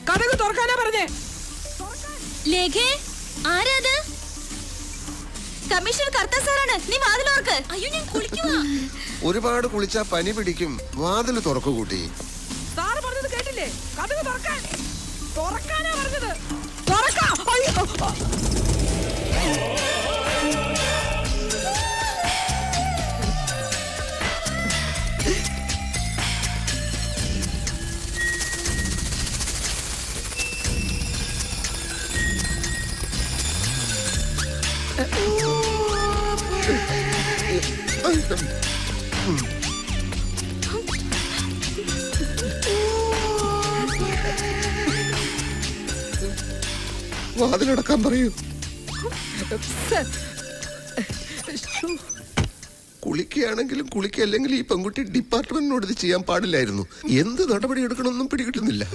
കഥക് തുറക്കാനാ പറഞ്ഞേ. ലേഖേ, ആരാത്? കമ്മീഷണർ കർത്ത സാറാണ്. നീ വാതിലോർക്ക്. അയ്യോ, ഞാൻ കുളിക്കുവാ. ഒരുപാട് കുളിച്ചാ പനി പിടിക്കും. വാതിൽ തുറക്കു കൂട്ടി. സാറ് പറഞ്ഞത് കേട്ടില്ലേ? കഥക് തുറക്കാൻ. തുറക്കാനാ പറഞ്ഞത്. തുറക്കാം. അയ്യോ, വാതിലടക്കാൻ പറയൂ. കുളിക്കുകയാണെങ്കിലും കുളിക്കല്ലെങ്കിലും ഈ പെൺകുട്ടി ഡിപ്പാർട്ട്മെന്റിനോട് ഇത് ചെയ്യാൻ പാടില്ലായിരുന്നു. എന്ത് നടപടി എടുക്കണമെന്നും പിടികിട്ടുന്നില്ല.